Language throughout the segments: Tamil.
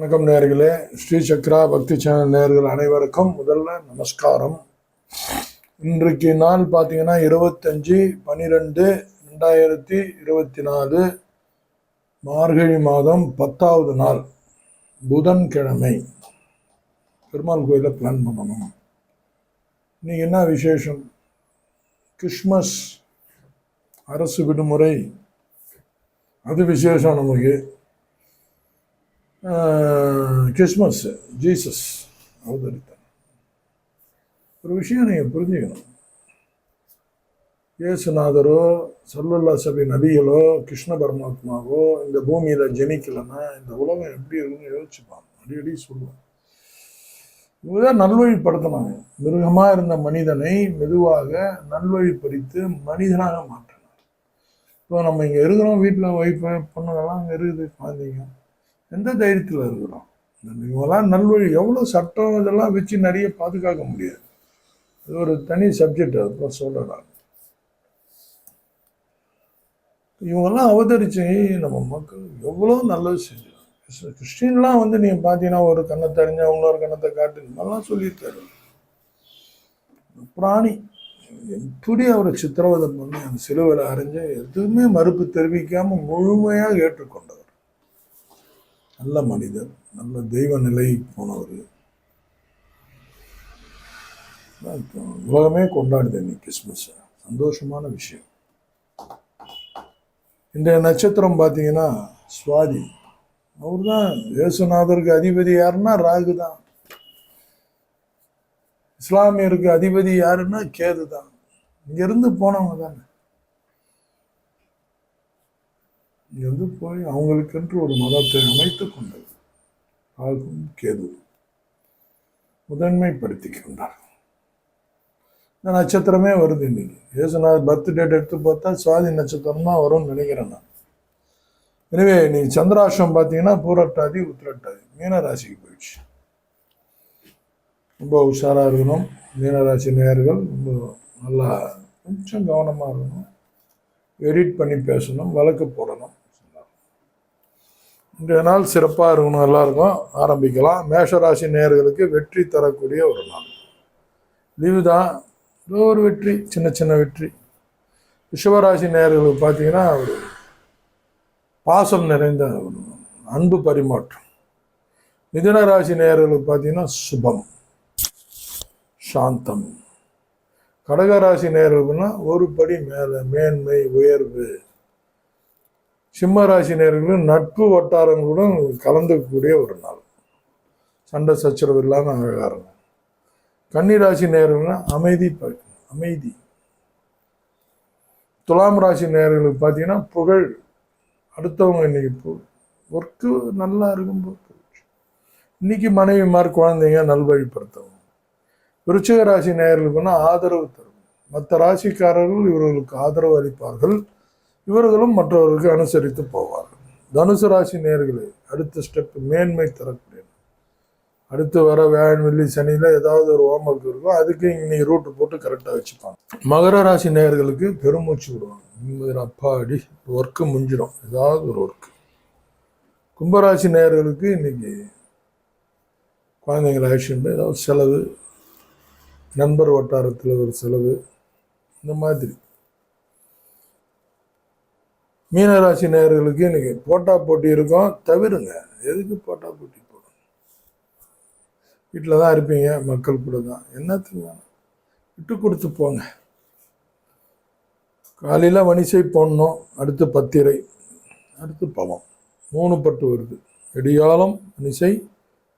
வணக்கம் நேயர்களே, ஸ்ரீ சக்ரா பக்தி சேனல் நேயர்கள் அனைவருக்கும் முதல்ல நமஸ்காரம். இன்றைக்கு நாள் பார்த்தீங்கன்னா 25/12/2024 மார்கழி மாதம் 10வது நாள் புதன்கிழமை. பெருமாள் கோயிலில் பிளான் பண்ணணும். இன்னைக்கு என்ன விசேஷம்? கிறிஸ்மஸ், அரசு விடுமுறை, அது விசேஷம் நமக்கு. கிறிஸ்மஸ், ஜீசஸ் அவதரித்தார். ஒரு விஷயம் நீங்கள் புரிஞ்சுக்கணும். இயேசுநாதரோ சல்லல்லா சபை நபிகளோ கிருஷ்ண பரமாத்மாவோ இந்த பூமியில் ஜெனிக்கலைன்னா இந்த உலகம் எப்படி இருக்குன்னு யோசிச்சுப்பாங்க. அடிக்கடி சொல்லுவாங்க. இவங்கதான் நல்வழிப்படுத்தினாங்க. மிருகமாக இருந்த மனிதனை மெதுவாக நல்வழிப்படுத்தி மனிதனாக மாற்றினார். இப்போ நம்ம இங்கே இருக்கிறோம், வீட்டில் ஒய்ஃபு பொண்ணுங்கள்லாம் அங்கே இருக்குது, குழந்தைங்க. எந்த தைரியத்தில் இருக்கிறோம்? இவங்கெல்லாம் நல்வழி எவ்வளோ சட்டம் இதெல்லாம் வச்சு நிறைய பாதுகாக்க முடியாது. அது ஒரு தனி சப்ஜெக்ட். அப்புறம் சொல்கிறாங்க. இவங்கெல்லாம் அவதரித்து நம்ம மக்கள் எவ்வளோ நல்லது செஞ்சாங்க. கிறிஸ்டின்லாம் நீங்கள் பார்த்தீங்கன்னா ஒரு கண்ணத்தை அறிஞ்சா இன்னொரு கண்ணத்தை காட்டு இதெல்லாம் சொல்லியிருக்காரு. பிராணி எப்படி அவரை சித்திரவதை பண்ணி அந்த சிலுவையில் அரைஞ்சு எதுவுமே மறுப்பு தெரிவிக்காமல் முழுமையாக ஏற்றுக்கொண்டவர். நல்ல மனிதர், நல்ல தெய்வ நிலை போனவர். உலகமே கொண்டாடுது இன்னைக்கு கிறிஸ்மஸ். சந்தோஷமான விஷயம். இன்றைய நட்சத்திரம் பார்த்தீங்கன்னா சுவாதி. அவர் தான் இயேசுநாதருக்கு அதிபதி. யாருன்னா ராகு தான். இஸ்லாமியருக்கு அதிபதி யாருன்னா கேது தான். இங்கிருந்து போனவங்க தானே. இங்கிருந்து போய் அவங்களுக்கென்று ஒரு மதத்தை அமைத்து கொண்டது. ராகும் கேது முதன்மைப்படுத்தி கொண்டார். இந்த நட்சத்திரமே வருது இன்னைக்கு. இயேசுநாதர் பர்த் டேட் எடுத்து பார்த்தா சுவாதி நட்சத்திரம் தான் வரும்னு நினைக்கிறேன் நான். எனவே நீங்க சந்திராஷ்டம் பார்த்தீங்கன்னா பூரட்டாதி உத்திரட்டாதி மீனராசிக்கு போயிடுச்சு. ரொம்ப உஷாராக இருக்கணும். மீனராசி நேயர்கள் ரொம்ப நல்லா கொஞ்சம் கவனமாக இருக்கணும். எடிட் பண்ணி பேசணும், வழக்கு போடணும். இன்றைய நாள் சிறப்பாக இருக்கணும். எல்லாருக்கும் ஆரம்பிக்கலாம். மேஷராசி நேயர்களுக்கு வெற்றி தரக்கூடிய ஒரு நாள். லீவு தான், ஏதோ ஒரு வெற்றி, சின்ன சின்ன வெற்றி. ரிஷபராசி நேயர்களுக்கு பார்த்தீங்கன்னா ஒரு பாசம் நிறைந்த அன்பு பரிமாற்றம். மிதுன ராசி நேயர்களுக்கு பார்த்தீங்கன்னா சுபம், சாந்தம். கடகராசி நேயர்களுக்குன்னா ஒரு படி மேலே மேன்மை, உயர்வு. சிம்ம ராசி நேயர்களுக்கு நட்பு வட்டாரங்களுடன் கலந்துக்கூடிய ஒரு நாள். சண்டை சச்சரவு இல்லாமல் அழகாக இருக்கும். கன்னிராசி நேயர்கள்னா அமைதி. துலாம் ராசி நேயர்களுக்கு பார்த்தீங்கன்னா புகழ். அடுத்தவங்க இன்னைக்கு ஒர்க்கு நல்லா இருக்கும்போது இன்னைக்கு மனைவிமார் குழந்தைங்க நல்வழிப்படுத்தவும். விருச்சிக ராசி நேயர்களுக்குன்னா ஆதரவு தரும். மற்ற ராசிக்காரர்கள் இவர்களுக்கு ஆதரவு அளிப்பார்கள். இவர்களும் மற்றவர்களுக்கு அனுசரித்து போவார்கள். தனுசு ராசி நேயர்களே அடுத்த ஸ்டெப் மேன்மை தரக்கூடிய. அடுத்து வர வியாழன் வெள்ளி சனியில் ஏதாவது ஒரு ஹோம்ஒர்க் இருக்கும், அதுக்கு இன்னைக்கு ரூட்டு போட்டு கரெக்டாக வச்சுப்பாங்க. மகர ராசி நேயர்களுக்கு பெருமூச்சு விடுவாங்க. அப்பாடி ஒர்க்கு முடிஞ்சிடும், ஏதாவது ஒரு ஒர்க்கு. கும்பராசி நேயர்களுக்கு இன்னைக்கு குழந்தைங்கள ஆக்ஷன், ஏதாவது செலவு, நண்பர் வட்டாரத்தில் ஒரு செலவு, இந்த மாதிரி. மீனராசி நேயர்களுக்கு இன்னைக்கு போட்டா போட்டி இருக்கும், தவிருங்க. எதுக்கு போட்டா போட்டி போடும்? வீட்டில் தான் இருப்பீங்க, மக்கள் கூட தான். என்னத்துக்கு விட்டு கொடுத்து போங்க. காலையில் வணிசை போடணும், அடுத்து பத்திரை, அடுத்து பவம். 3 பட்டு வருது. விடியாலம் வணிசை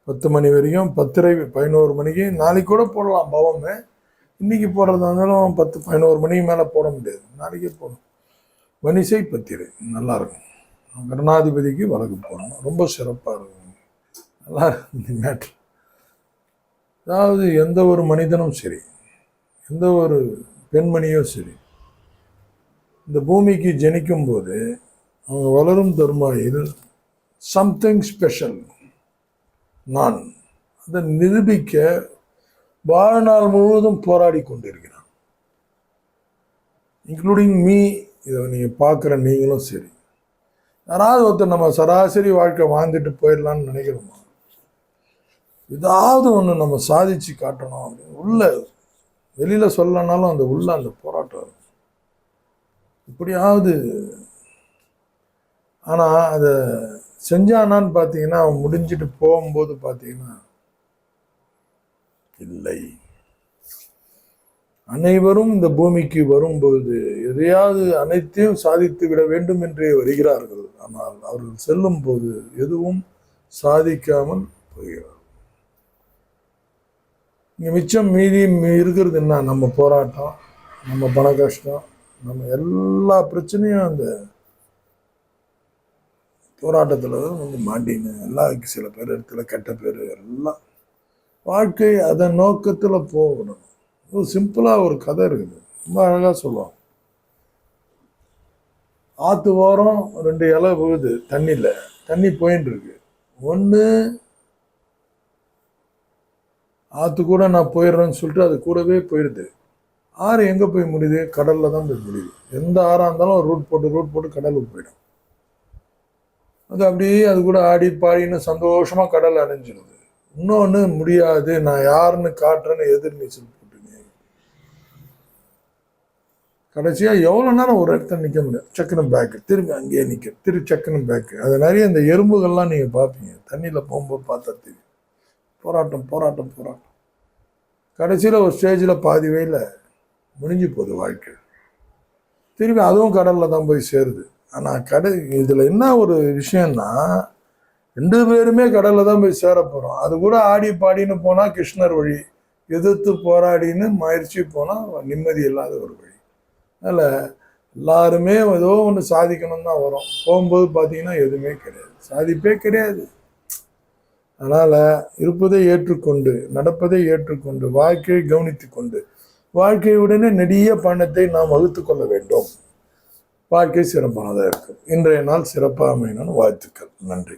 10 மணி வரைக்கும், பத்திரை 11 மணிக்கு. நாளைக்கு கூட போடலாம் பவமே. இன்னைக்கு போடுறதா இருந்தாலும் 10-11 மணிக்கு மேலே போட முடியாது, நாளைக்கே போடும். வணிசை பத்திரை நல்லாயிருக்கும். கருணாதிபதிக்கு வழக்கு போடணும், ரொம்ப சிறப்பாக இருக்கும். நல்லா இருக்கும் மேட்ரு. அதாவது எந்த ஒரு மனிதனும் சரி, எந்த ஒரு பெண்மணியோ சரி, இந்த பூமிக்கு ஜனிக்கும் போது அவங்க வளரும் தருமாயில் சம்திங் ஸ்பெஷல் நான் அதை நிரூபிக்க வாழ்நாள் முழுவதும் போராடி கொண்டிருக்கிறான். இன்க்ளூடிங் மீ இதை நீங்கள் பார்க்குற நீங்களும் சரி. யாராவது ஒருத்தர் நம்ம சராசரி வாழ்க்கை வாழ்ந்துட்டு போயிடலான்னு நினைக்கிறோமா? ஏதாவது ஒன்று நம்ம சாதிச்சு காட்டணும் அப்படின்னு உள்ள வெளியில் சொல்லனாலும் அந்த உள்ள அந்த போராட்டம் இருக்கும் இப்படியாவது. ஆனால் அதை செஞ்சானான்னு பார்த்தீங்கன்னா அவன் முடிஞ்சிட்டு போகும்போது பார்த்தீங்கன்னா இல்லை. அனைவரும் இந்த பூமிக்கு வரும்போது எதையாவது அனைத்தையும் சாதித்து விட வேண்டும் என்றே வருகிறார்கள். ஆனால் அவர்கள் செல்லும் போது எதுவும் சாதிக்காமல் போகிறார்கள். இங்கே மிச்சம் மீதி இருக்கிறது என்ன? நம்ம போராட்டம், நம்ம பண கஷ்டம், நம்ம எல்லா பிரச்சனையும் அந்த போராட்டத்தில் வந்து மாட்டின்னு எல்லாம் சில பேர் இடத்துல கெட்ட பேர் எல்லாம். வாழ்க்கை அதன் நோக்கத்தில் போகணும். ஒரு சிம்பிளாக ஒரு கதை இருக்குது, ரொம்ப அழகாக சொல்லுவாங்க. ஆற்று ஓரம் 2 இலை விழுது தண்ணியில், தண்ணி போயின்னு இருக்கு. ஒன்று ஆற்று கூட நான் போயிடுறேன்னு சொல்லிட்டு அது கூடவே போயிடுது. ஆறு எங்கே போய் முடியுது? கடலில் தான் போய் முடியுது. எந்த ஆறாக இருந்தாலும் ரூட் போட்டு கடலுக்கு போயிடும். அது அப்படியே அது கூட ஆடி பாடின்னு சந்தோஷமாக கடல் அடைஞ்சிடுது. இன்னொன்று முடியாது, நான் யாருன்னு காட்டுறேன்னு எதிர்நீச்சல் போட்டுங்க. கடைசியாக எவ்வளோ நேரம் ஒரு இடத்துல நிற்க முடியாது, சக்கரம் பேக்கு திரும்பி அங்கேயே நிற்க, சக்கரம் பேக்கு. அது நிறைய இந்த எறும்புகள்லாம் நீங்கள் பார்ப்பீங்க, தண்ணியில் போகும்போது பார்த்தா தெரியும். போராட்டம். கடைசியில் ஒரு ஸ்டேஜில் பாதி வயலில் முடிஞ்சு போகுது வாழ்க்கை. திரும்பி அதுவும் கடலில் தான் போய் சேருது. ஆனால் இதில் என்ன ஒரு விஷயம்னா, 2 பேருமே கடலில் தான் போய் சேர போகிறோம். அது கூட ஆடி பாடின்னு போனால் கிருஷ்ணர் வழி, எதிர்த்து போராடின்னு முயற்சி போனால் நிம்மதி இல்லாத ஒரு வழி. அதனால் எல்லாருமே ஏதோ ஒன்று சாதிக்கணும் தான் வரும். போகும்போது பார்த்தீங்கன்னா எதுவுமே கிடையாது, சாதிப்பே கிடையாது. அதனால் இருப்பதை ஏற்றுக்கொண்டு, நடப்பதை ஏற்றுக்கொண்டு, வாழ்க்கையை கவனித்து கொண்டு, வாழ்க்கையுடனே நெடிய பயணத்தை நாம் வகுத்து கொள்ள வேண்டும். வாழ்க்கை சிறப்பானதாக இருக்கும். இன்றைய நாள் சிறப்பாக அமையணும்னு வாழ்த்துக்கள். நன்றி.